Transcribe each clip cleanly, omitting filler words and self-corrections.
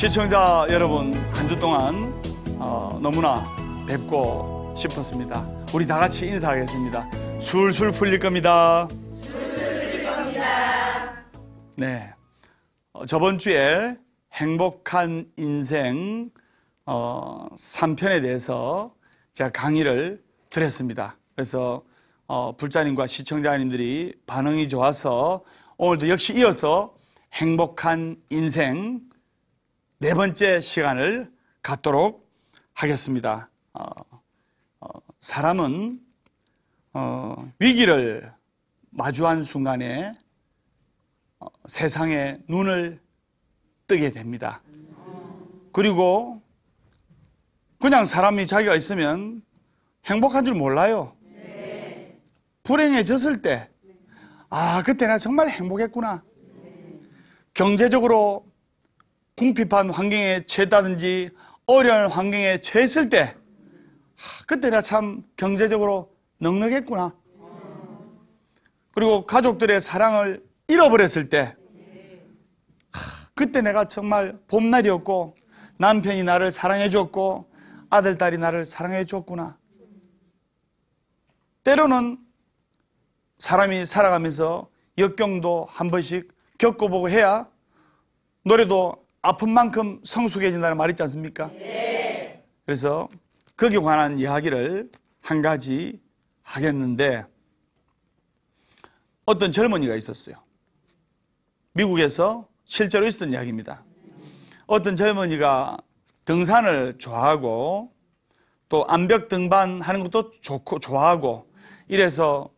시청자 여러분, 한 주 동안 너무나 뵙고 싶었습니다. 우리 다 같이 인사하겠습니다. 술술 풀릴 겁니다. 술술 풀릴 겁니다. 네, 저번 주에 행복한 인생 3편에 대해서 제가 강의를 드렸습니다. 그래서 불자님과 시청자님들이 반응이 좋아서 오늘도 역시 이어서 행복한 인생 네 번째 시간을 갖도록 하겠습니다. 사람은 위기를 마주한 순간에 세상에 눈을 뜨게 됩니다. 그리고 그냥 사람이 자기가 있으면 행복한 줄 몰라요. 불행해졌을 때, 그때 나 정말 행복했구나. 경제적으로 궁핍한 환경에 처했다든지 어려운 환경에 처했을 때, 그때 내가 참 경제적으로 넉넉했구나. 그리고 가족들의 사랑을 잃어버렸을 때, 그때 내가 정말 봄날이었고 남편이 나를 사랑해 줬고 아들, 딸이 나를 사랑해 줬구나. 때로는 사람이 살아가면서 역경도 한 번씩 겪어보고 해야 노래도 아픈 만큼 성숙해진다는 말 있지 않습니까? 네. 그래서 거기에 관한 이야기를 한 가지 하겠는데, 어떤 젊은이가 있었어요. 미국에서 실제로 있었던 이야기입니다. 어떤 젊은이가 등산을 좋아하고 또 암벽 등반하는 것도 좋아하고 이래서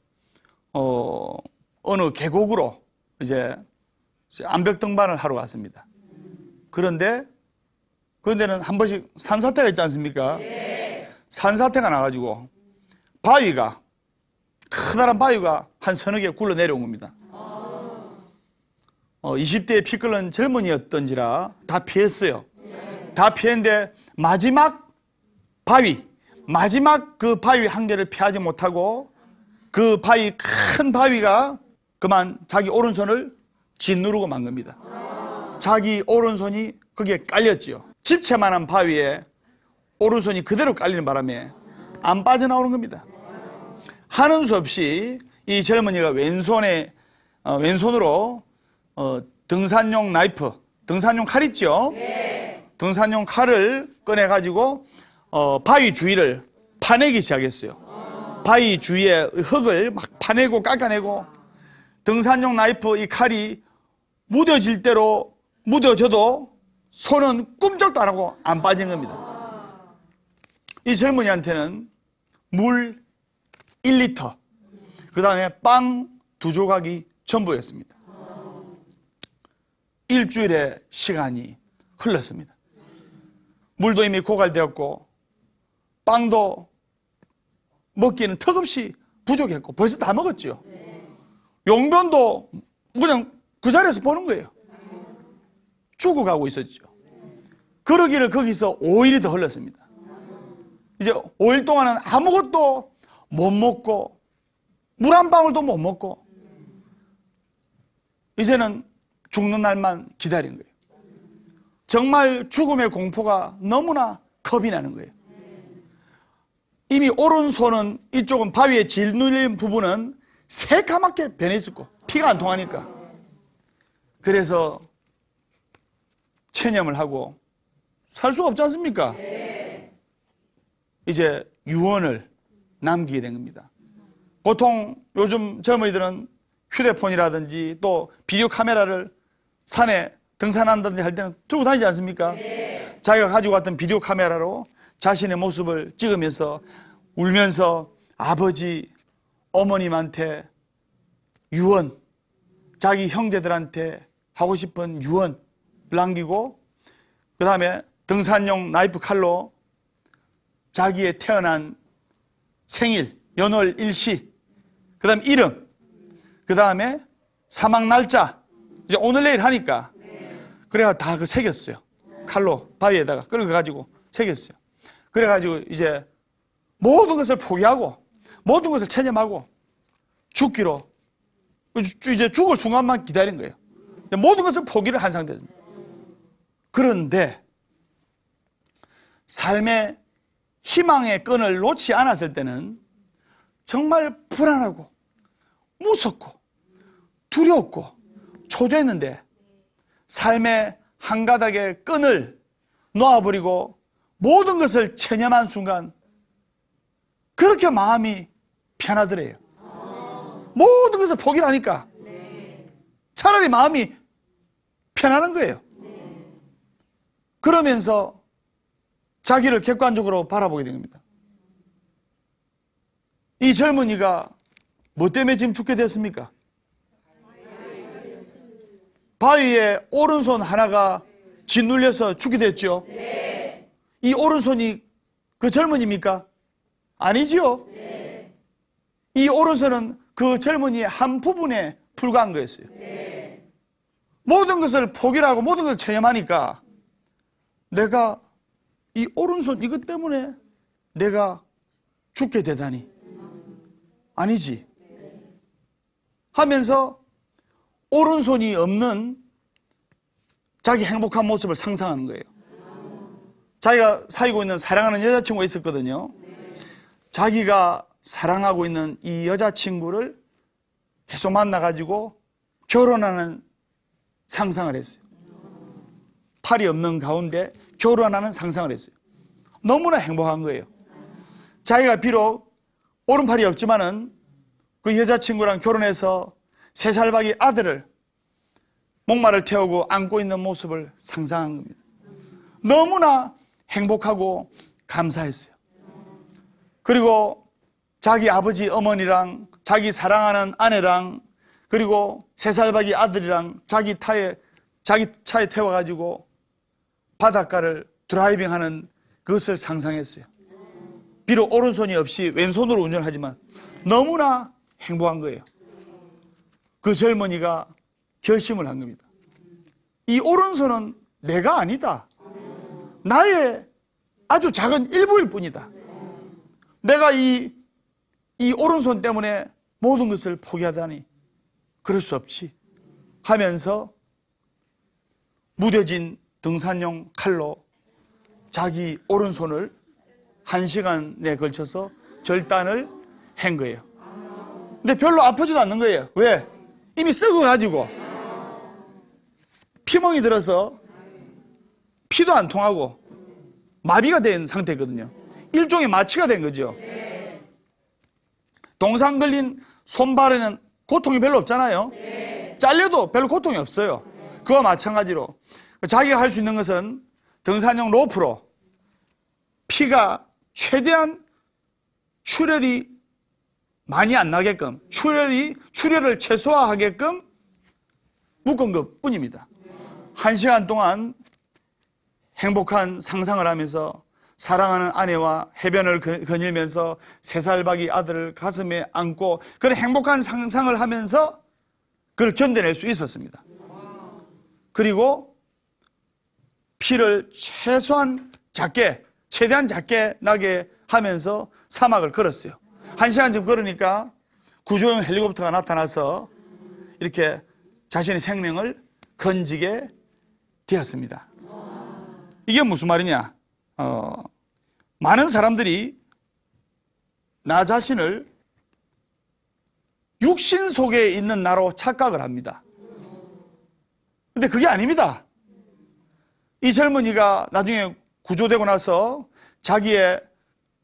어느 계곡으로 이제 암벽 등반을 하러 갔습니다. 그런데 그런데는 한 번씩 산사태가 있지 않습니까? 네. 산사태가 나가지고 바위가, 커다란 바위가 한 서너 개 굴러 내려온 겁니다. 20대에 피 끓는 젊은이였던지라 다 피했어요. 다 피했는데 마지막 그 바위 한 개를 피하지 못하고 그 바위, 큰 바위가 그만 자기 오른손을 짓누르고 만 겁니다. 자기 오른손이 거기에 깔렸지요. 집채만한 바위에 오른손이 그대로 깔리는 바람에 안 빠져나오는 겁니다. 하는 수 없이 이 젊은이가 왼손으로 등산용 나이프, 등산용 칼 있죠? 네. 등산용 칼을 꺼내가지고 바위 주위를 파내기 시작했어요. 바위 주위에 흙을 막 파내고 깎아내고 등산용 나이프 이 칼이 무뎌질 대로 무뎌져도 손은 꿈쩍도 안 하고 안 빠진 겁니다. 이 젊은이한테는 물 1리터, 그 다음에 빵 2조각이 전부였습니다. 일주일의 시간이 흘렀습니다. 물도 이미 고갈되었고 빵도 먹기에는 턱없이 부족했고 벌써 다 먹었죠. 용변도 그냥 그 자리에서 보는 거예요. 죽어가고 있었죠. 그러기를 거기서 5일이 더 흘렀습니다. 이제 5일 동안은 아무것도 못 먹고 물 한 방울도 못 먹고 이제는 죽는 날만 기다린 거예요. 정말 죽음의 공포가 너무나 겁이 나는 거예요. 이미 오른손은 이쪽은 바위에 짓눌린 부분은 새까맣게 변해 있었고 피가 안 통하니까. 그래서 체념을 하고 살 수가 없지 않습니까? 이제 유언을 남기게 된 겁니다. 보통 요즘 젊은이들은 휴대폰이라든지 또 비디오 카메라를 산에 등산한다든지 할 때는 들고 다니지 않습니까? 자기가 가지고 왔던 비디오 카메라로 자신의 모습을 찍으면서 울면서 아버지, 어머님한테 유언, 자기 형제들한테 하고 싶은 유언을 남기고 그 다음에 등산용 나이프 칼로 자기의 태어난 생일, 연월, 일시, 그 다음에 이름, 그 다음에 사망 날짜, 이제 오늘 내일 하니까 그래가 다 그 새겼어요. 칼로 바위에다가 끌어가지고 새겼어요. 그래가지고 이제 모든 것을 포기하고 모든 것을 체념하고 죽기로 이제 죽을 순간만 기다린 거예요. 모든 것을 포기를 한 상태입니다. 그런데 삶의 희망의 끈을 놓지 않았을 때는 정말 불안하고 무섭고 두렵고 초조했는데 삶의 한 가닥의 끈을 놓아버리고 모든 것을 체념한 순간 그렇게 마음이 편하더래요. 모든 것을 포기를 하니까 차라리 마음이 편안한 거예요. 그러면서 자기를 객관적으로 바라보게 된 겁니다. 이 젊은이가 뭐 때문에 지금 죽게 됐습니까? 바위에 오른손 하나가 짓눌려서 죽게 됐죠? 이 오른손이 그 젊은이입니까? 아니지요? 이 오른손은 그 젊은이의 한 부분에 불과한 거였어요. 모든 것을 포기를 하고 모든 것을 체념하니까 내가 이 오른손 이것 때문에 내가 죽게 되다니 아니지 하면서 오른손이 없는 자기 행복한 모습을 상상하는 거예요. 자기가 사귀고 있는 사랑하는 여자친구가 있었거든요. 자기가 사랑하고 있는 이 여자친구를 계속 만나가지고 결혼하는 상상을 했어요. 팔이 없는 가운데 결혼하는 상상을 했어요. 너무나 행복한 거예요. 자기가 비록 오른팔이 없지만은 그 여자친구랑 결혼해서 3살박이 아들을 목마를 태우고 안고 있는 모습을 상상한 겁니다. 너무나 행복하고 감사했어요. 그리고 자기 아버지 어머니랑 자기 사랑하는 아내랑 그리고 3살박이 아들이랑 자기 차에 태워가지고 바닷가를 드라이빙하는 그것을 상상했어요. 비록 오른손이 없이 왼손으로 운전을 하지만 너무나 행복한 거예요. 그 젊은이가 결심을 한 겁니다. 이 오른손은 내가 아니다. 나의 아주 작은 일부일 뿐이다. 내가 이 오른손 때문에 모든 것을 포기하다니 그럴 수 없지 하면서 무뎌진 등산용 칼로 자기 오른손을 1시간에 걸쳐서 절단을 한 거예요. 근데 별로 아프지도 않는 거예요. 왜? 이미 썩어가지고 피멍이 들어서 피도 안 통하고 마비가 된 상태거든요. 일종의 마취가 된 거죠. 동상 걸린 손발에는 고통이 별로 없잖아요. 잘려도 별로 고통이 없어요. 그와 마찬가지로 자기가 할 수 있는 것은 등산용 로프로 피가 최대한 출혈이 많이 안 나게끔 출혈을 최소화하게끔 묶은 것 뿐입니다. 1시간 동안 행복한 상상을 하면서 사랑하는 아내와 해변을 거닐면서 3살박이 아들을 가슴에 안고 그런 행복한 상상을 하면서 그걸 견뎌낼 수 있었습니다. 그리고 피를 최대한 작게 나게 하면서 사막을 걸었어요. 1시간쯤 걸으니까 구조용 헬리콥터가 나타나서 이렇게 자신의 생명을 건지게 되었습니다. 이게 무슨 말이냐? 많은 사람들이 나 자신을 육신 속에 있는 나로 착각을 합니다. 근데 그게 아닙니다. 이 젊은이가 나중에 구조되고 나서 자기의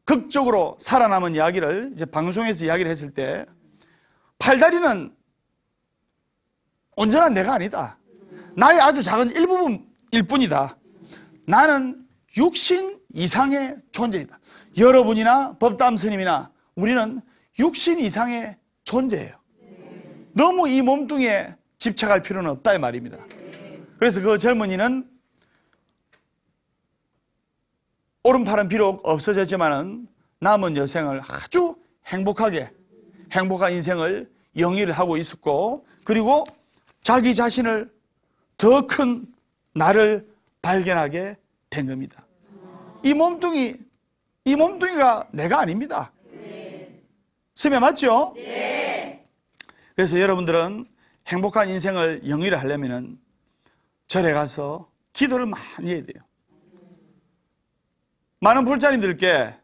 극적으로 살아남은 이야기를 이제 방송에서 이야기를 했을 때, 팔다리는 온전한 내가 아니다. 나의 아주 작은 일부분일 뿐이다. 나는 육신 이상의 존재이다. 여러분이나 법담 스님이나 우리는 육신 이상의 존재예요. 너무 이 몸뚱이에 집착할 필요는 없다 이 말입니다. 그래서 그 젊은이는 오른팔은 비록 없어졌지만은 남은 여생을 아주 행복한 인생을 영위를 하고 있었고, 그리고 자기 자신을 더 큰 나를 발견하게 된 겁니다. 이 몸뚱이가 내가 아닙니다. 스며 맞죠? 네. 그래서 여러분들은 행복한 인생을 영위를 하려면은 절에 가서 기도를 많이 해야 돼요. 많은 불자님들께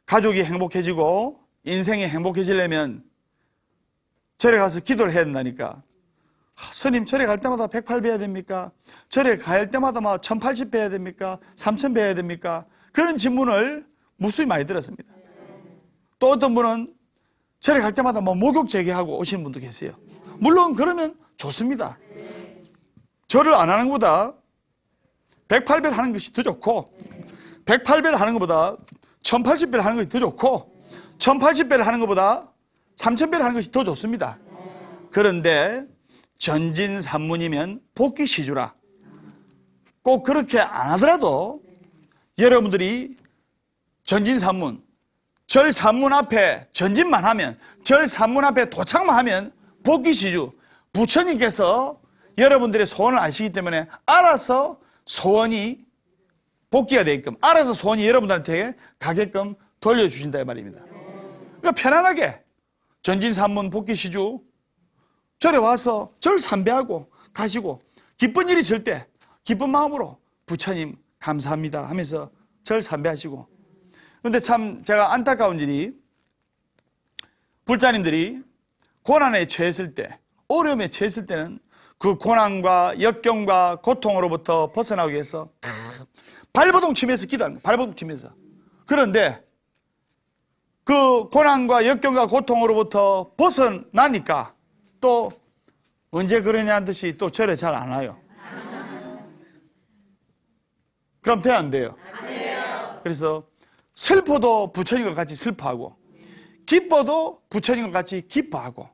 가족이 행복해지고 인생이 행복해지려면 절에 가서 기도를 해야 된다니까. 스님, 절에 갈 때마다 108배 해야 됩니까? 절에 갈 때마다 막 1080배 해야 됩니까? 3000배 해야 됩니까? 그런 질문을 무수히 많이 들었습니다. 또 어떤 분은 절에 갈 때마다 뭐 목욕 재개하고 오시는 분도 계세요. 물론 그러면 좋습니다. 절을 안 하는 것보다 108배를 하는 것이 더 좋고, 108배를 하는 것보다 1080배를 하는 것이 더 좋고, 1080배를 하는 것보다 3000배를 하는 것이 더 좋습니다. 그런데 전진산문이면 복귀시주라. 꼭 그렇게 안 하더라도 여러분들이 전진산문, 절 산문 앞에 전진만 하면, 절 산문 앞에 도착만 하면 복귀시주, 부처님께서 여러분들의 소원을 아시기 때문에 알아서 소원이 복귀가 되게끔, 알아서 소원이 여러분들한테 가게끔 돌려주신다 이 말입니다. 그러니까 편안하게 전진산문 복귀시주 절에 와서 절 삼배하고 가시고, 기쁜 일이 있을 때 기쁜 마음으로 부처님 감사합니다 하면서 절 삼배하시고. 그런데 참 제가 안타까운 일이, 불자님들이 고난에 처했을 때, 어려움에 처했을 때는 그 고난과 역경과 고통으로부터 벗어나기 위해서 발버둥 치면서 기도합니다. 발버둥 치면서. 그런데 그 고난과 역경과 고통으로부터 벗어나니까 또 언제 그러냐는 듯이 또 절에 잘 안 와요. 그럼 돼야 안 돼요? 안 돼요. 그래서 슬퍼도 부처님과 같이 슬퍼하고, 기뻐도 부처님과 같이 기뻐하고,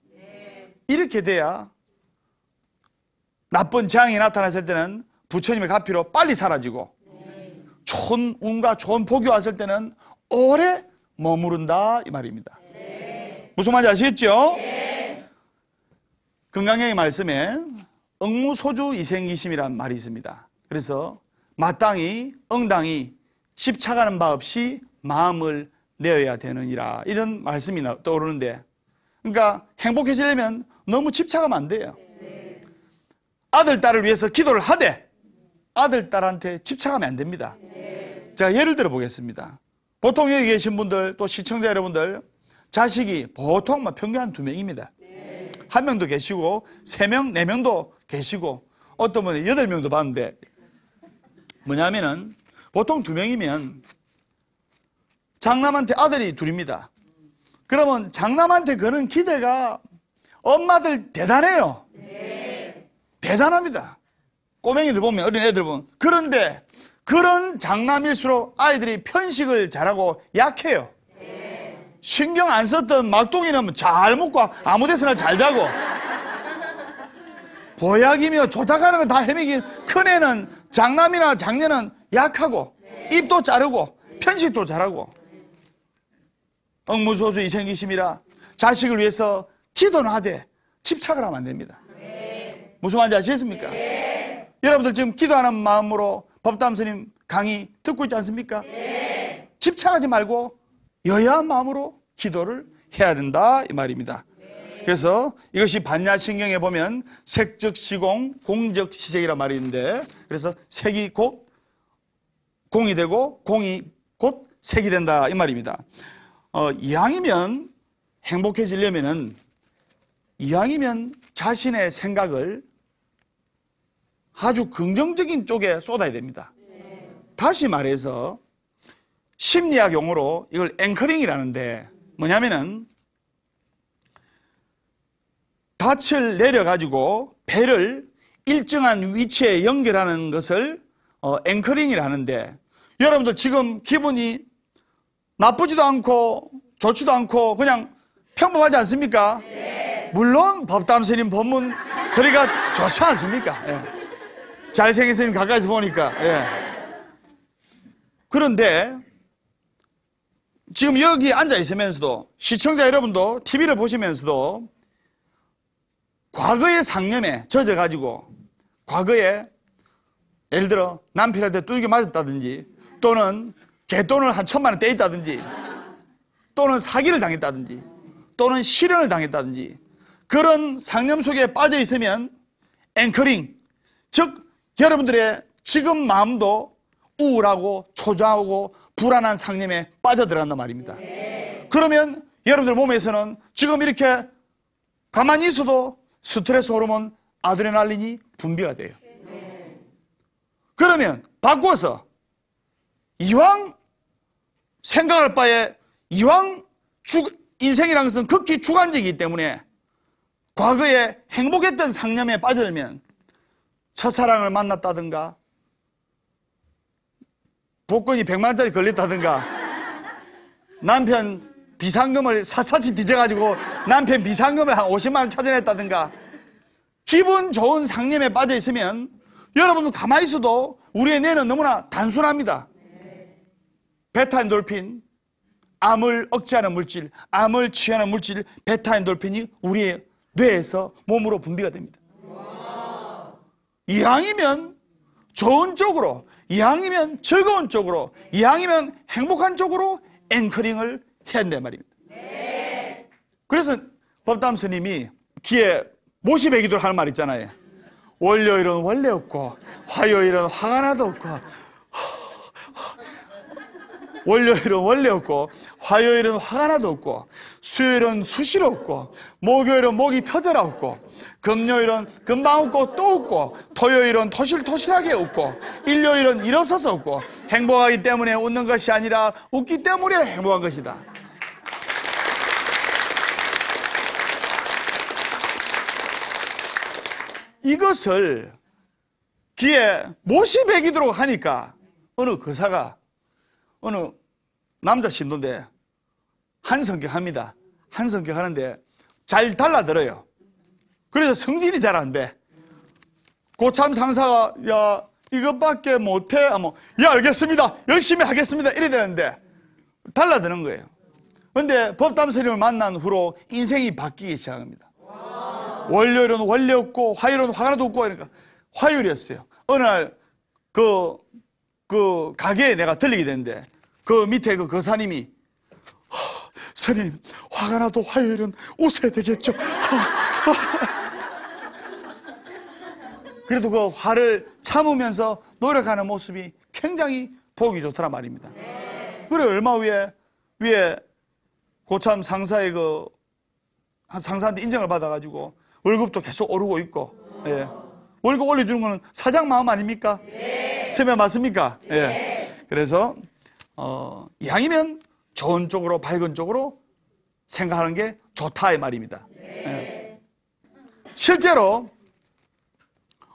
이렇게 돼야 나쁜 재앙이 나타났을 때는 부처님의 가피로 빨리 사라지고, 좋은 운과 좋은 복이 왔을 때는 오래 머무른다 이 말입니다. 무슨 말인지 아시겠죠? 금강경의 말씀에 응무소주 이생기심이라는 말이 있습니다. 그래서 마땅히 응당히 집착하는 바 없이 마음을 내어야 되느니라, 이런 말씀이 떠오르는데, 그러니까 행복해지려면 너무 집착하면 안 돼요. 아들, 딸을 위해서 기도를 하되 아들, 딸한테 집착하면 안 됩니다. 제가 예를 들어 보겠습니다. 보통 여기 계신 분들, 또 시청자 여러분들, 자식이 보통 평균 한 2명입니다. 1명도 계시고 3명, 4명도 계시고, 어떤 분은 8명도 봤는데, 뭐냐면은 보통 2명이면 장남한테 아들이 둘입니다. 그러면 장남한테 거는 기대가 엄마들 대단해요. 대단합니다. 꼬맹이들 보면, 어린 애들 보면. 그런데 그런 장남일수록 아이들이 편식을 잘하고 약해요. 신경 안 썼던 막둥이는 잘 먹고 아무 데서나 잘 자고, 보약이며 조탁하는 거 다 헤매긴 큰애는, 장남이나 장녀는 약하고, 입도 자르고 편식도 잘하고. 응무소주 이생기심이라 자식을 위해서 기도는 하되 집착을 하면 안 됩니다. 무슨 말인지 아시겠습니까? 여러분들 지금 기도하는 마음으로 법담 스님 강의 듣고 있지 않습니까? 집착하지 말고 여야한 마음으로 기도를 해야 된다 이 말입니다. 그래서 이것이 반야신경에 보면 색즉 시공, 공즉 시색이란 말이 있는데, 그래서 색이 곧 공이 되고 공이 곧 색이 된다 이 말입니다. 이왕이면 행복해지려면은, 이왕이면 자신의 생각을 아주 긍정적인 쪽에 쏟아야 됩니다. 다시 말해서 심리학 용어로 이걸 앵커링이라는데 뭐냐면은 닻을 내려가지고 배를 일정한 위치에 연결하는 것을 앵커링이라 하는데, 여러분들 지금 기분이 나쁘지도 않고 좋지도 않고 그냥 평범하지 않습니까? 네. 물론 법담 스님 법문 들으니까 좋지 않습니까? 예. 잘생긴 스님 가까이서 보니까. 예. 그런데 지금 여기 앉아 있으면서도, 시청자 여러분도 TV를 보시면서도 과거의 상념에 젖어가지고, 과거에 예를 들어 남편한테 두들겨 맞았다든지, 또는 개돈을 한 1,000만 원 떼있다든지, 또는 사기를 당했다든지, 또는 실현을 당했다든지, 그런 상념 속에 빠져 있으면 앵커링, 즉 여러분들의 지금 마음도 우울하고 초조하고 불안한 상념에 빠져들어간단 말입니다. 그러면 여러분들 몸에서는 지금 이렇게 가만히 있어도 스트레스 호르몬 아드레날린이 분비가 돼요. 그러면 바꿔서 이왕 생각할 바에, 이왕 인생이라는 것은 극히 주관적이기 때문에 과거에 행복했던 상념에 빠져들면 첫사랑을 만났다든가, 복권이 100만원짜리 걸렸다든가, 남편 비상금을 샅샅이 뒤져가지고 남편 비상금을 한 50만원 찾아냈다든가, 기분 좋은 상념에 빠져 있으면 여러분도 가만히 있어도 우리의 뇌는 너무나 단순합니다. 베타엔돌핀, 암을 억제하는 물질, 암을 취하는 물질 베타엔돌핀이 우리의 뇌에서 몸으로 분비가 됩니다. 이왕이면 좋은 쪽으로, 이왕이면 즐거운 쪽으로, 이왕이면 행복한 쪽으로 앵커링을 해야 된단 말입니다. 그래서 법담 스님이 귀에 모시배 기도를 하는 말 있잖아요. 월요일은 원래 없고 화요일은 화가 나도 없고, 월요일은 원래 없고 화요일은 화가 나도 없고, 수요일은 수시로 없고, 목요일은 목이 터져라 없고, 금요일은 금방 없고 또 없고, 토요일은 토실토실하게 없고, 일요일은 일 없어서 없고, 행복하기 때문에 웃는 것이 아니라 웃기 때문에 행복한 것이다. 이것을 귀에 못이 배기도록 하니까 어느 거사가, 어느 남자 신도인데 한성격 하는데 잘 달라들어요. 그래서 성질이 잘 안 돼. 고참 상사가 야 이것밖에 못해 하면 야 알겠습니다, 열심히 하겠습니다 이래 되는데 달라드는 거예요. 그런데 법담 스님을 만난 후로 인생이 바뀌기 시작합니다. 월요일은 원래 없고 화요일은 화가 나도 없고, 그러니까 화요일이었어요. 어느 날 그 가게에 내가 들리게 됐는데 그 밑에 그 거사님이 스님 화가 나도 화요일은 웃어야 되겠죠. 그래도 그 화를 참으면서 노력하는 모습이 굉장히 보기 좋더란 말입니다. 그래 얼마 위에 고참 상사의 상사한테 인정을 받아가지고 월급도 계속 오르고 있고, 예. 월급 올려주는 거는 사장 마음 아닙니까? 네. 세면 맞습니까? 네. 예. 그래서 이왕이면 좋은 쪽으로, 밝은 쪽으로 생각하는 게 좋다 이 말입니다. 네. 예. 실제로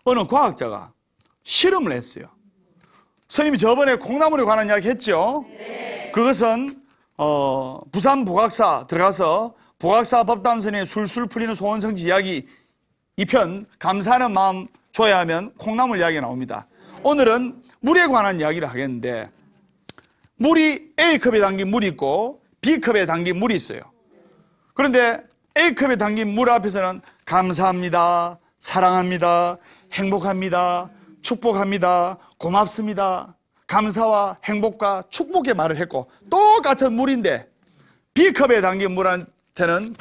어느 과학자가 실험을 했어요. 스님이 저번에 콩나물에 관한 이야기 했죠. 네. 그것은 부산 보각사 들어가서 보각사 법담 스님의 술술 풀리는 소원성지 이야기 2편 감사하는 마음 줘야 하면 콩나물 이야기가 나옵니다. 오늘은 물에 관한 이야기를 하겠는데, 물이 A컵에 담긴 물이 있고 B컵에 담긴 물이 있어요. 그런데 A컵에 담긴 물 앞에서는 감사합니다, 사랑합니다, 행복합니다, 축복합니다, 고맙습니다, 감사와 행복과 축복의 말을 했고, 똑같은 물인데 B컵에 담긴 물한테는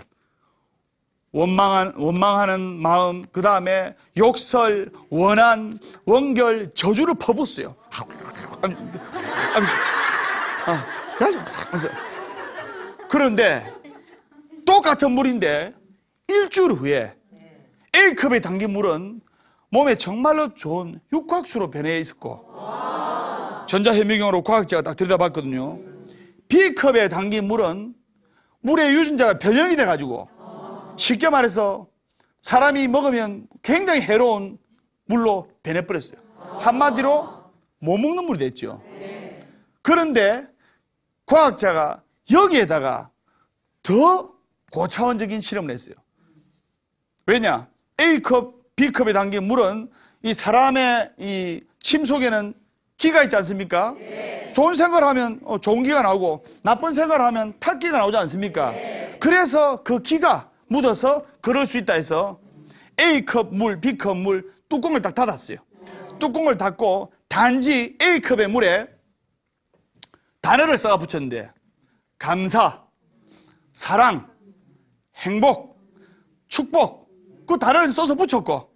원망하는 마음, 그 다음에 욕설, 원한, 원결, 저주를 퍼붓어요. 그런데 똑같은 물인데 일주일 후에 A컵에 담긴 물은 몸에 정말로 좋은 육각수로 변해 있었고, 전자현미경으로 과학자가 딱 들여다봤거든요. B컵에 담긴 물은 물의 유전자가 변형이 돼가지고 쉽게 말해서 사람이 먹으면 굉장히 해로운 물로 변해버렸어요. 한마디로 못 먹는 물이 됐죠. 그런데 과학자가 여기에다가 더 고차원적인 실험을 했어요. 왜냐? A컵, B컵에 담긴 물은 이 사람의 이 침 속에는 기가 있지 않습니까? 좋은 생각을 하면 좋은 기가 나오고 나쁜 생각을 하면 탈기가 나오지 않습니까? 그래서 그 기가 묻어서 그럴 수 있다 해서 A컵 물, B컵 물 뚜껑을 딱 닫았어요. 뚜껑을 닫고 단지 A컵의 물에 단어를 써가 붙였는데 감사, 사랑, 행복, 축복 그 단어를 써서 붙였고,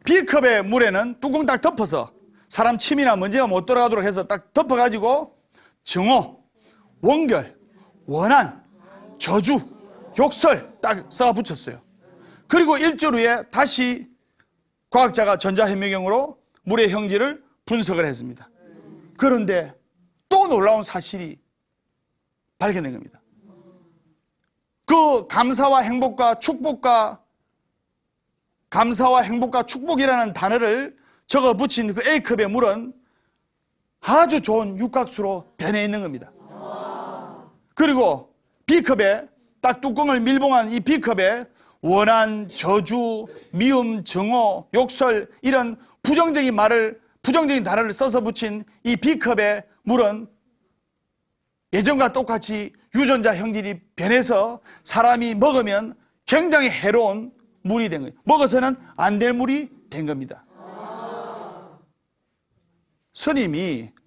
B컵의 물에는 뚜껑 딱 덮어서 사람 침이나 먼지가 못 들어가도록 해서 딱 덮어가지고 증오, 원결, 원한, 저주, 욕설 딱 써가 붙였어요. 그리고 일주일 후에 다시 과학자가 전자현미경으로 물의 형질을 분석을 했습니다. 그런데 또 놀라운 사실이 발견된 겁니다. 그 감사와 행복과 축복이라는 단어를 적어 붙인 그 A컵의 물은 아주 좋은 육각수로 변해 있는 겁니다. 그리고 B컵에 딱 뚜껑을 밀봉한 이 B컵에 원한, 저주, 미움, 증오, 욕설 이런 부정적인 단어를 써서 붙인 이 B컵의 물은 예전과 똑같이 유전자 형질이 변해서 사람이 먹으면 굉장히 해로운 물이 된 거예요. 먹어서는 안 될 물이 된 겁니다.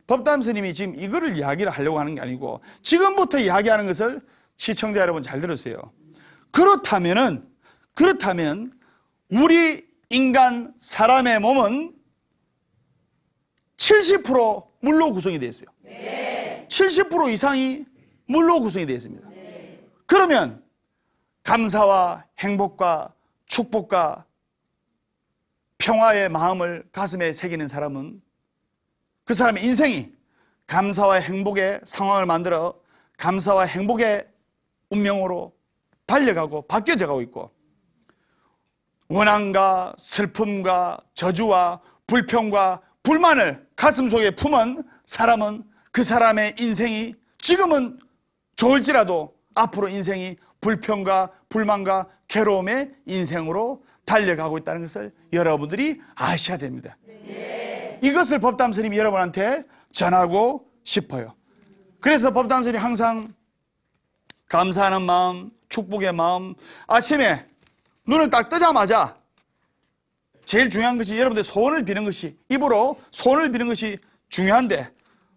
법담 스님이 지금 이거를 이야기를 하려고 하는 게 아니고 지금부터 이야기하는 것을 시청자 여러분 잘 들으세요. 그렇다면 우리 인간 사람의 몸은 70% 물로 구성이 되어 있어요. 70% 이상이 물로 구성이 되어 있습니다. 그러면 감사와 행복과 축복과 평화의 마음을 가슴에 새기는 사람은 그 사람의 인생이 감사와 행복의 상황을 만들어 감사와 행복의 운명으로 달려가고 바뀌어져 가고 있고, 원한과 슬픔과 저주와 불평과 불만을 가슴속에 품은 사람은 그 사람의 인생이 지금은 좋을지라도 앞으로 인생이 불평과 불만과 괴로움의 인생으로 달려가고 있다는 것을 여러분들이 아셔야 됩니다. 이것을 법담 스님이 여러분한테 전하고 싶어요. 그래서 법담 스님이 항상 감사하는 마음, 축복의 마음, 아침에 눈을 딱 뜨자마자 제일 중요한 것이 여러분들 소원을 비는 것이, 입으로 소원을 비는 것이 중요한데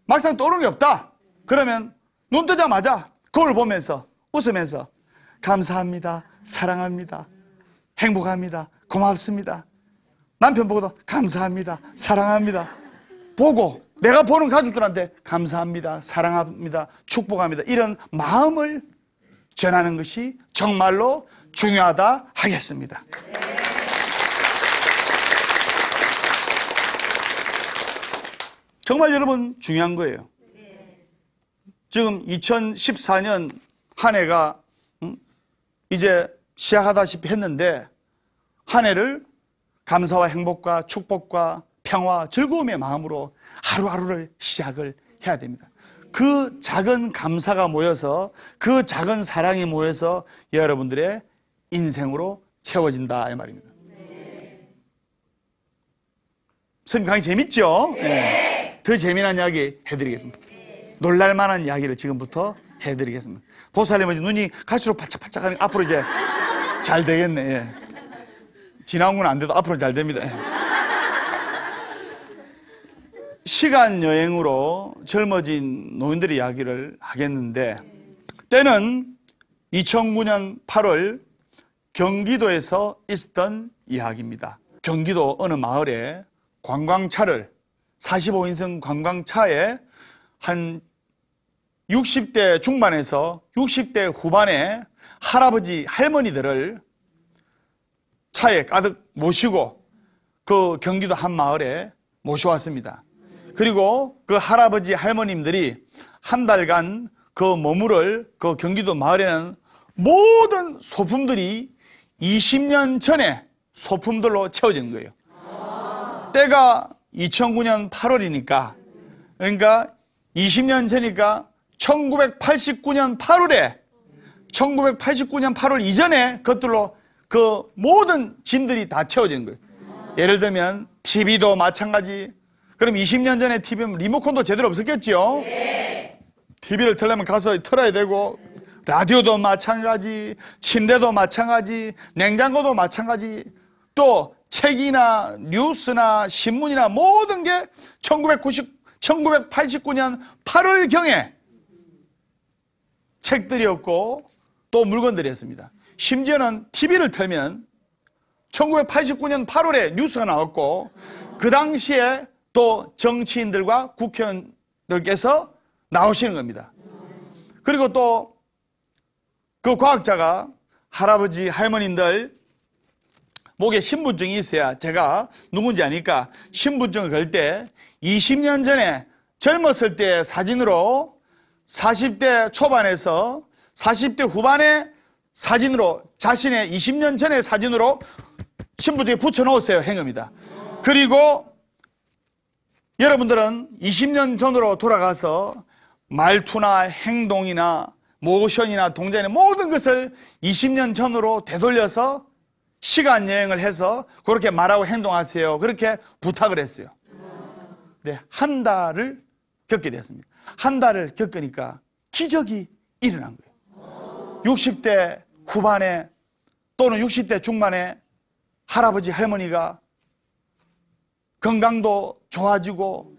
막상 떠오르는 게 없다. 그러면 눈 뜨자마자 거울 보면서 웃으면서 감사합니다, 사랑합니다, 행복합니다, 고맙습니다, 남편 보고도 감사합니다, 사랑합니다, 보고 내가 보는 가족들한테 감사합니다, 사랑합니다, 축복합니다, 이런 마음을 전하는 것이 정말로 중요하다 하겠습니다. 정말 여러분 중요한 거예요. 지금 2014년 한 해가 이제 시작하다시피 했는데 한 해를 감사와 행복과 축복과 평화, 즐거움의 마음으로 하루하루를 시작을 해야 됩니다. 그 작은 감사가 모여서, 그 작은 사랑이 모여서 여러분들의 인생으로 채워진다 이 말입니다. 선생님 강의 재밌죠? 네. 더 재미난 이야기 해드리겠습니다. 놀랄만한 이야기를 지금부터 해드리겠습니다. 보살님은 눈이 갈수록 바짝바짝하니까 앞으로 이제 잘 되겠네. 예. 지나온 건 안 돼도 앞으로 잘 됩니다. 예. 시간 여행으로 젊어진 노인들의 이야기를 하겠는데, 때는 2009년 8월 경기도에서 있었던 이야기입니다. 경기도 어느 마을에 관광차를 45인승 관광차에 한 60대 중반에서 60대 후반의 할아버지 할머니들을 차에 가득 모시고 그 경기도 한 마을에 모셔왔습니다. 그리고 그 할아버지 할머님들이 한 달간 그 머무를 그 경기도 마을에는 모든 소품들이 20년 전에 소품들로 채워진 거예요. 때가 2009년 8월이니까, 그러니까 20년 전이니까 1989년 8월에 1989년 8월 이전에 그것들로 그 모든 짐들이 다 채워진 거예요. 예를 들면 TV도 마찬가지. 그럼 20년 전에 TV는 리모컨도 제대로 없었겠죠? TV를 틀려면 가서 틀어야 되고, 라디오도 마찬가지, 침대도 마찬가지, 냉장고도 마찬가지, 또 책이나 뉴스나 신문이나 모든 게 1989년 8월경에 책들이었고 또 물건들이었습니다. 심지어는 TV를 틀면 1989년 8월에 뉴스가 나왔고, 그 당시에 또 정치인들과 국회의원들께서 나오시는 겁니다. 그리고 또 그 과학자가 할아버지 할머님들 목에 신분증이 있어야 제가 누군지 아니까 신분증을 걸 때 20년 전에 젊었을 때 사진으로 40대 초반에서 40대 후반의 사진으로, 자신의 20년 전의 사진으로 신분증에 붙여 놓으세요. 행입니다. 그리고 여러분들은 20년 전으로 돌아가서 말투나 행동이나 모션이나 동작이나 모든 것을 20년 전으로 되돌려서 시간 여행을 해서 그렇게 말하고 행동하세요. 그렇게 부탁을 했어요. 네, 한 달을 겪게 됐습니다. 한 달을 겪으니까 기적이 일어난 거예요. 60대 후반에 또는 60대 중반에 할아버지 할머니가 건강도 좋아지고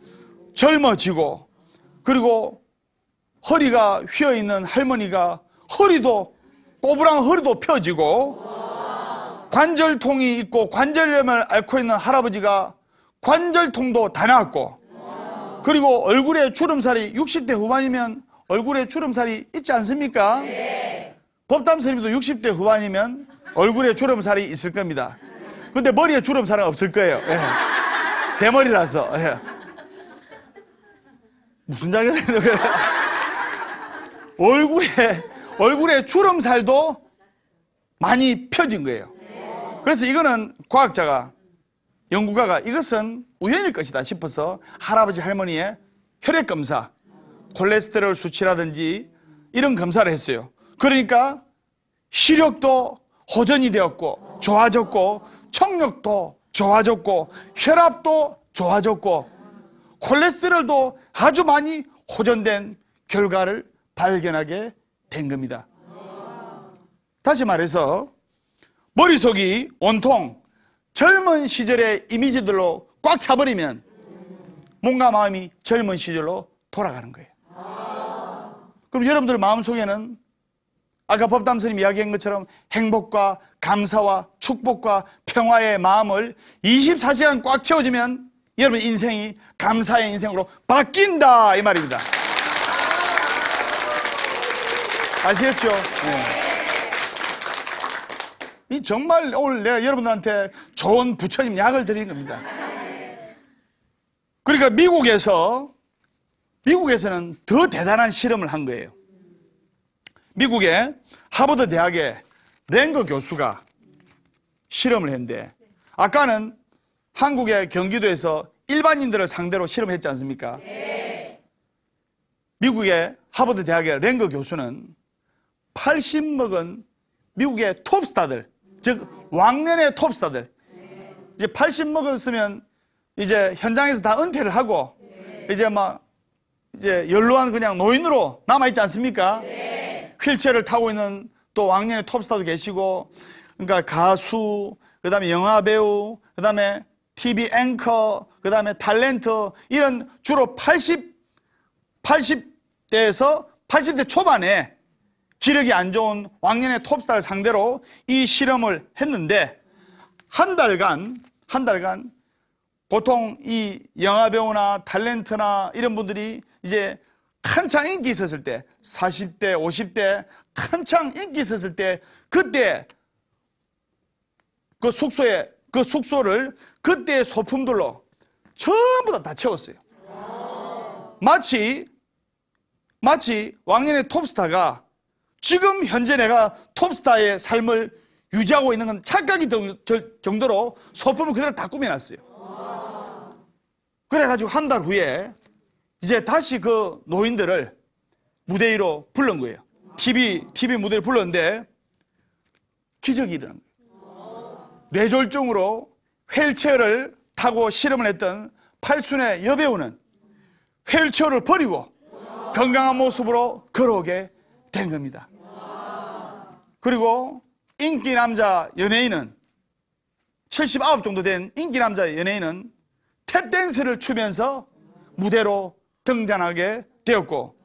젊어지고, 그리고 허리가 휘어있는 할머니가 꼬부랑 허리도 펴지고, 관절통이 있고 관절염을 앓고 있는 할아버지가 관절통도 다 나았고, 그리고 얼굴에 주름살이 60대 후반이면 얼굴에 주름살이 있지 않습니까? 법담 스님도 60대 후반이면 얼굴에 주름살이 있을 겁니다. 근데 머리에 주름살은 없을 거예요. 대머리라서. 무슨 자격이 얼굴에 주름살도 많이 펴진 거예요. 그래서 이거는 과학자가, 연구가가 이것은 우연일 것이다 싶어서 할아버지 할머니의 혈액 검사, 콜레스테롤 수치라든지 이런 검사를 했어요. 그러니까 시력도 호전이 되었고 좋아졌고, 청력도 좋아졌고, 혈압도 좋아졌고, 콜레스테롤도 아주 많이 호전된 결과를 발견하게 된 겁니다. 다시 말해서 머릿속이 온통 젊은 시절의 이미지들로 꽉 차버리면 몸과 마음이 젊은 시절로 돌아가는 거예요. 그럼 여러분들 마음속에는 아까 법담스님 이야기한 것처럼 행복과 감사와 축복과 평화의 마음을 24시간 꽉 채워주면 여러분 인생이 감사의 인생으로 바뀐다, 이 말입니다. 아시겠죠? 이 정말 오늘 내가 여러분들한테 좋은 부처님 약을 드리는 겁니다. 그러니까 미국에서는 더 대단한 실험을 한 거예요. 미국의 하버드 대학의 랭거 교수가 실험을 했는데, 아까는 한국의 경기도에서 일반인들을 상대로 실험했지 않습니까? 미국의 하버드 대학의 랭거 교수는 80 먹은 미국의 톱스타들, 즉 왕년의 톱스타들, 이제 80 먹었으면 이제 현장에서 다 은퇴를 하고 이제 연로한 그냥 노인으로 남아있지 않습니까? 휠체어를 타고 있는 또 왕년의 톱스타도 계시고, 그러니까 가수, 그 다음에 영화배우, 그 다음에 TV 앵커, 그 다음에 탤런트, 이런 주로 80대에서 80대 초반에 기력이 안 좋은 왕년의 톱스타를 상대로 이 실험을 했는데, 한 달간 보통 이 영화배우나 탤런트나 이런 분들이 이제 한창 인기 있었을 때, 40대, 50대 한창 인기 있었을 때, 그때 그 숙소를 그때의 소품들로 전부 다 채웠어요. 마치 왕년의 톱스타가 지금 현재 내가 톱스타의 삶을 유지하고 있는 건 착각이 될 정도로 소품을 그대로 다 꾸며놨어요. 그래가지고 한 달 후에 이제 다시 그 노인들을 무대 위로 불른 거예요. TV 무대를 불렀는데 기적이 일어난 거예요. 뇌졸중으로 휠체어를 타고 실험을 했던 팔순의 여배우는 휠체어를 버리고 건강한 모습으로 걸어오게 된 겁니다. 그리고 인기 남자 연예인은 79 정도 된 인기 남자 연예인은 탭댄스를 추면서 무대로 등장하게 되었고,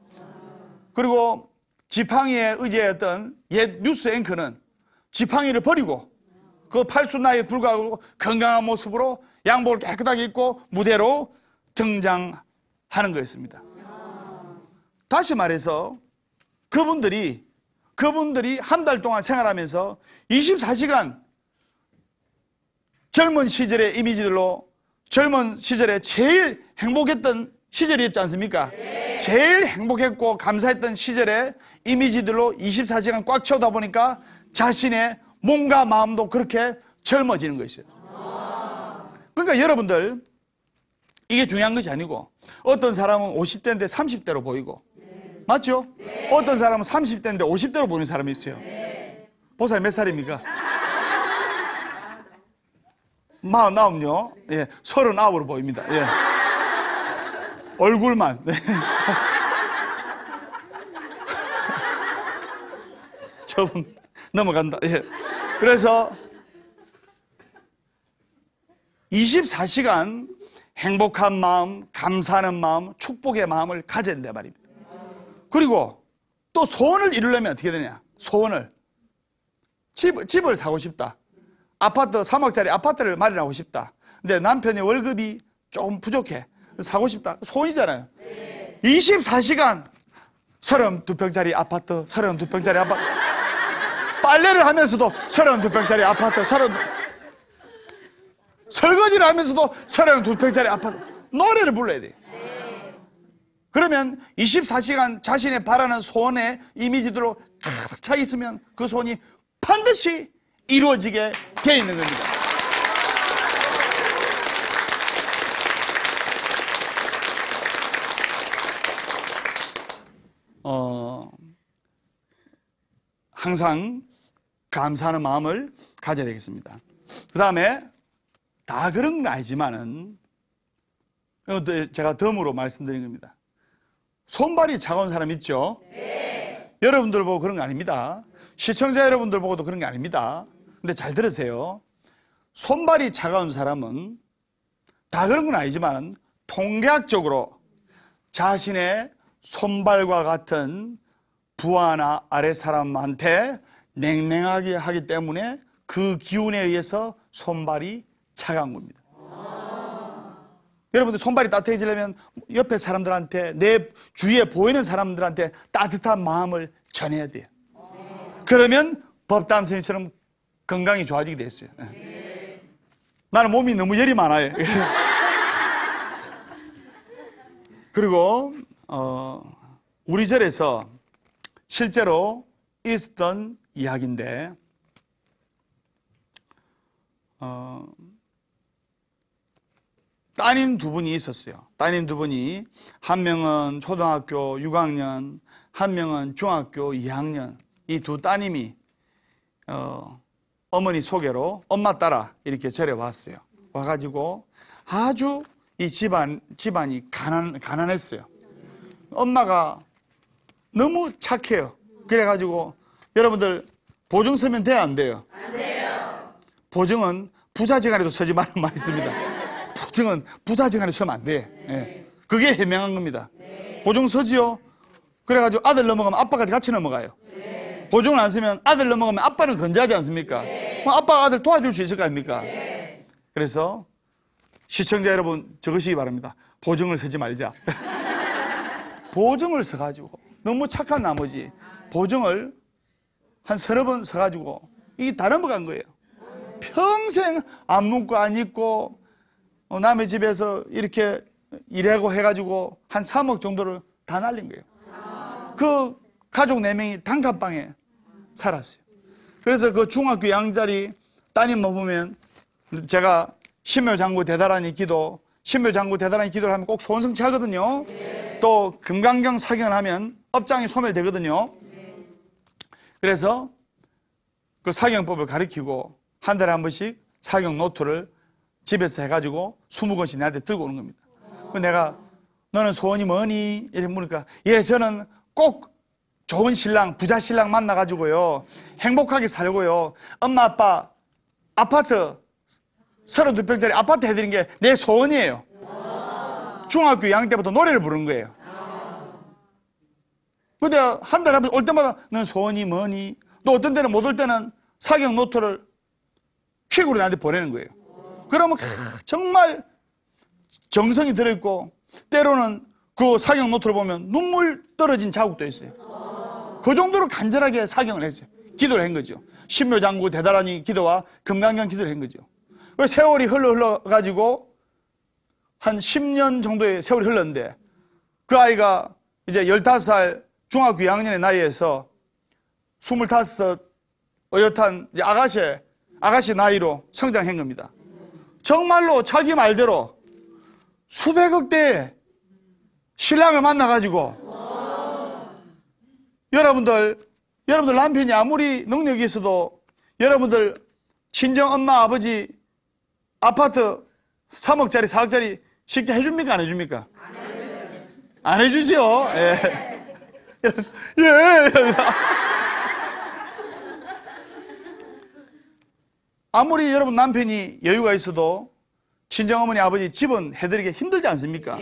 그리고 지팡이에 의지했던 옛 뉴스 앵커는 지팡이를 버리고 그 팔순 나이에 불구하고 건강한 모습으로 양복을 깨끗하게 입고 무대로 등장하는 거였습니다. 다시 말해서 그분들이 한 달 동안 생활하면서 24시간 젊은 시절의 이미지들로 젊은 시절에 제일 행복했던 시절이었지 않습니까? 네. 제일 행복했고 감사했던 시절의 이미지들로 24시간 꽉 채우다 보니까 자신의 몸과 마음도 그렇게 젊어지는 것이에요. 그러니까 여러분들, 이게 중요한 것이 아니고 어떤 사람은 50대인데 30대로 보이고, 맞죠? 네. 어떤 사람은 30대인데 50대로 보이는 사람이 있어요. 네. 보살 몇 살입니까? 49요? 예, 39으로 보입니다. 예. 얼굴만. 네. 저분 넘어간다. 예. 그래서 24시간 행복한 마음, 감사하는 마음, 축복의 마음을 가져야 된단 말입니다. 그리고 또 소원을 이루려면 어떻게 되냐? 소원을. 집을 사고 싶다. 아파트 3억짜리 아파트를 마련하고 싶다. 근데 남편의 월급이 조금 부족해. 사고 싶다. 소원이잖아요. 네. 24시간 32평짜리 아파트, 32평짜리 아파트. 빨래를 하면서도 32평짜리 아파트, 설거지를 하면서도 32평짜리 아파트. 노래를 불러야 돼. 그러면 24시간 자신의 바라는 소원의 이미지들로 가득 차 있으면 그 소원이 반드시 이루어지게 되어 있는 겁니다. 항상 감사하는 마음을 가져야 되겠습니다. 그 다음에 다 그런 건 아니지만은 제가 덤으로 말씀드린 겁니다. 손발이 차가운 사람 있죠? 네. 여러분들 보고 그런 거 아닙니다. 시청자 여러분들 보고도 그런 게 아닙니다. 근데 잘 들으세요. 손발이 차가운 사람은 다 그런 건 아니지만 통계학적으로 자신의 손발과 같은 부하나 아래 사람한테 냉랭하게 하기 때문에 그 기운에 의해서 손발이 차가운 겁니다. 여러분들 손발이 따뜻해지려면 옆에 사람들한테, 내 주위에 보이는 사람들한테 따뜻한 마음을 전해야 돼요. 그러면 법담 선생님처럼 건강이 좋아지게 됐어요. 나는 몸이 너무 열이 많아요. 그리고 우리 절에서 실제로 있었던 이야기인데, 따님 두 분이 있었어요. 따님 두 분이, 한 명은 초등학교 6학년, 한 명은 중학교 2학년. 이 두 따님이 어머니 소개로 엄마 따라 이렇게 절에 왔어요. 와가지고 아주 이 집안이 가난했어요. 엄마가 너무 착해요. 그래가지고 여러분들 보증 서면 돼요, 안 돼요? 안 돼요. 보증은 부자지간에도 서지 말라는 말이 있습니다. 보증은 부자지간에 서면 안 돼. 네. 그게 해명한 겁니다. 네. 보증 서지요. 그래가지고 아들 넘어가면 아빠까지 같이 넘어가요. 네. 보증을 안 쓰면 아들 넘어가면 아빠는 건재하지 않습니까? 네. 그럼 아빠가 아들 도와줄 수 있을 거 아닙니까? 네. 그래서 시청자 여러분 적으시기 바랍니다. 보증을 서지 말자. 보증을 서가지고 너무 착한 나머지 보증을 한 30번 서가지고 이게 다 넘어간 거예요. 평생 안 묻고 안 잊고 남의 집에서 이렇게 일하고 해가지고 한 3억 정도를 다 날린 거예요. 그 가족 4명이 단칸방에 살았어요. 그래서 그 중학교 양자리 따님만 보면 제가 신묘장구 대다라니 기도, 신묘장구 대다라니 기도를 하면 꼭 소원성취 하거든요. 또 금강경 사경을 하면 업장이 소멸되거든요. 그래서 그 사경법을 가르치고 한 달에 한 번씩 사경 노트를 집에서 해가지고 20권씩 나한테 들고 오는 겁니다. 내가 너는 소원이 뭐니? 이렇게 물으니까 예, 저는 꼭 좋은 신랑, 부자 신랑 만나가지고요 행복하게 살고요 엄마 아빠 아파트 32평짜리 아파트 해드린 게 내 소원이에요. 중학교 2학년 때부터 노래를 부르는 거예요. 근데 한 달에 한 번 올 때마다 넌 소원이 뭐니? 또 어떤 때는 못 올 때는 사경 노트를 퀵으로 나한테 보내는 거예요. 그러면 정말 정성이 들어있고 때로는 그 사경 노트를 보면 눈물 떨어진 자국도 있어요. 그 정도로 간절하게 사경을 했어요. 기도를 한 거죠. 신묘장구 대다라니 기도와 금강경 기도를 한 거죠. 그래서 세월이 흘러가지고 한 10년 정도의 세월이 흘렀는데 그 아이가 이제 15살 중학교 2학년의 나이에서 25 어엿한 아가씨 나이로 성장한 겁니다. 정말로 자기 말대로 수백억 대의 신랑을 만나가지고 여러분들 남편이 아무리 능력이 있어도 여러분들 친정 엄마 아버지 아파트 3억짜리 4억짜리 쉽게 해줍니까 안 해줍니까? 안 해주죠. 예. 예. 아무리 여러분 남편이 여유가 있어도 친정어머니 아버지 집은 해드리기 힘들지 않습니까?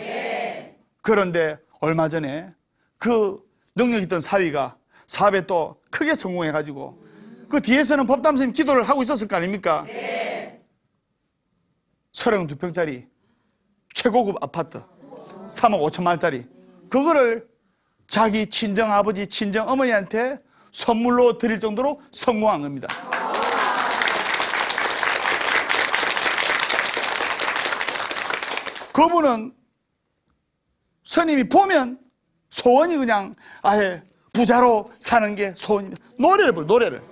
그런데 얼마 전에 그 능력 있던 사위가 사업에 또 크게 성공해가지고 그 뒤에서는 법담스님 기도를 하고 있었을 거 아닙니까? 32평짜리 최고급 아파트 3억 5천만 원짜리 그거를 자기 친정 아버지 친정 어머니한테 선물로 드릴 정도로 성공한 겁니다. 그분은 스님이 보면 소원이 그냥 아예 부자로 사는 게 소원입니다. 노래를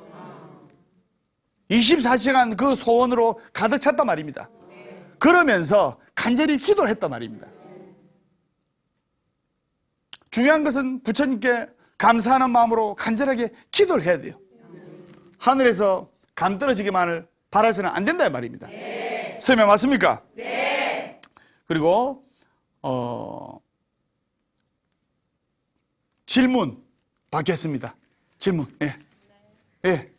24시간 그 소원으로 가득 찼단 말입니다. 그러면서 간절히 기도를 했단 말입니다. 중요한 것은 부처님께 감사하는 마음으로 간절하게 기도를 해야 돼요. 하늘에서 감 떨어지기만을 바라서는 안 된다 이 말입니다. 설명 맞습니까? 네. 그리고 질문 받겠습니다. 질문. 예. 예.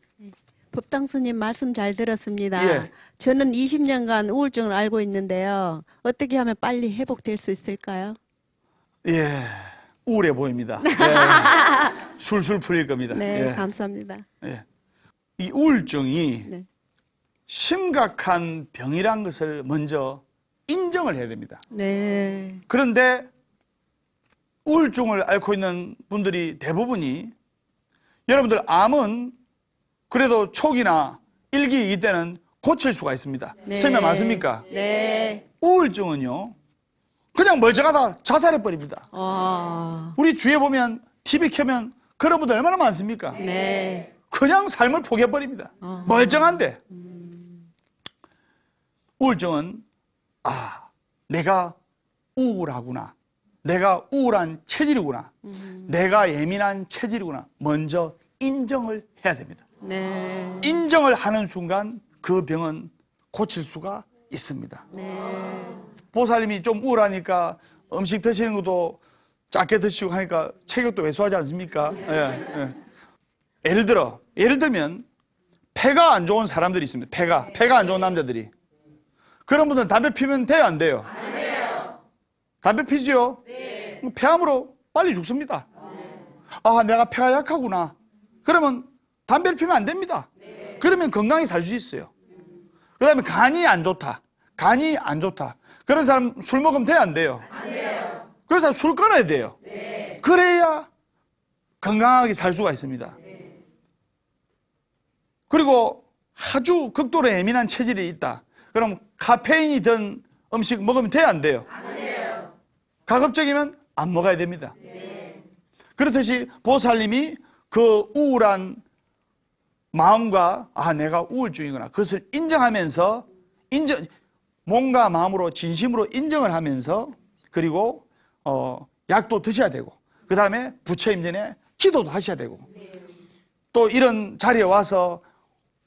법당 스님 말씀 잘 들었습니다. 예. 저는 20년간 우울증을 앓고 있는데요. 어떻게 하면 빨리 회복될 수 있을까요? 예. 우울해 보입니다. 예. 술술 풀릴 겁니다. 네, 예. 감사합니다. 예. 이 우울증이 네. 심각한 병이란 것을 먼저 인정을 해야 됩니다. 네. 그런데 우울증을 앓고 있는 분들이 대부분이 여러분들 암은 그래도 초기나 1기, 2때는 고칠 수가 있습니다. 네. 설명 맞습니까? 네. 우울증은요 그냥 멀쩡하다 자살해버립니다. 우리 주위에 보면 TV 켜면 그런 분들 얼마나 많습니까? 네. 그냥 삶을 포기해버립니다. 멀쩡한데. 우울증은 내가 우울하구나. 내가 우울한 체질이구나. 내가 예민한 체질이구나. 먼저 인정을 해야 됩니다. 네. 인정을 하는 순간 그 병은 고칠 수가 있습니다. 네. 보살님이 좀 우울하니까 음식 드시는 것도 작게 드시고 하니까 체격도 왜소하지 않습니까? 예. 예를 들면 폐가 안 좋은 사람들이 있습니다. 폐가 안 좋은 남자들이. 그런 분들은 담배 피면 돼요, 안 돼요? 안 돼요. 담배 피죠? 네. 폐암으로 빨리 죽습니다. 내가 폐가 약하구나. 그러면 담배를 피면 안 됩니다. 네. 그러면 건강히 살 수 있어요. 그 다음에 간이 안 좋다. 그런 사람 술 먹으면 돼요, 안 돼요? 안 돼요. 그런 사람 술 끊어야 돼요. 네. 그래야 건강하게 살 수가 있습니다. 네. 그리고 아주 극도로 예민한 체질이 있다. 그럼 카페인이 든 음식 먹으면 돼야 안 돼요? 가급적이면 안 먹어야 됩니다. 그렇듯이 보살님이 그 우울한 마음과 내가 우울증이구나 그것을 인정하면서 몸과 마음으로 진심으로 인정을 하면서 그리고 약도 드셔야 되고 그 다음에 부처님 전에 기도도 하셔야 되고 또 이런 자리에 와서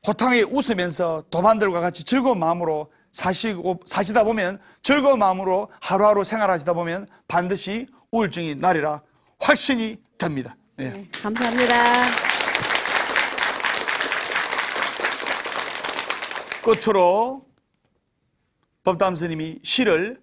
호탕하게 웃으면서 도반들과 같이 즐거운 마음으로 사시다 보면 즐거운 마음으로 하루하루 생활하시다 보면 반드시 우울증이 나리라 확신이 됩니다. 네. 네, 감사합니다. 끝으로 법담 스님이 시를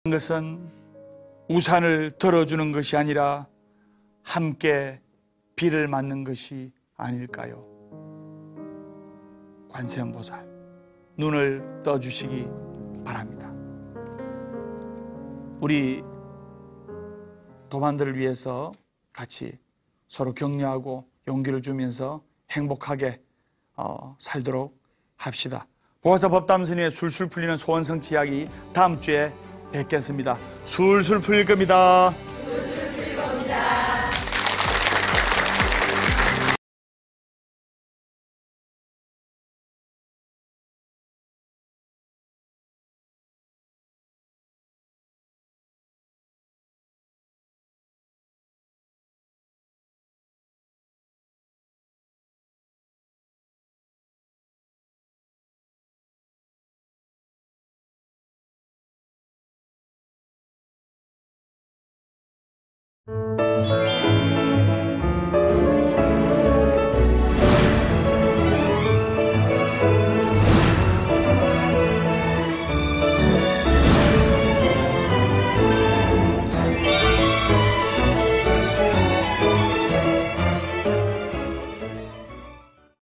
것은 우산을 들어주는 것이 아니라 함께 비를 맞는 것이 아닐까요? 관세음보살 눈을 떠주시기 바랍니다. 우리 도반들을 위해서 같이 서로 격려하고 용기를 주면서 행복하게 살도록 합시다. 보화사 법담스님의 술술 풀리는 소원성취 이야기 다음 주에 뵙겠습니다. 술술 풀릴 겁니다.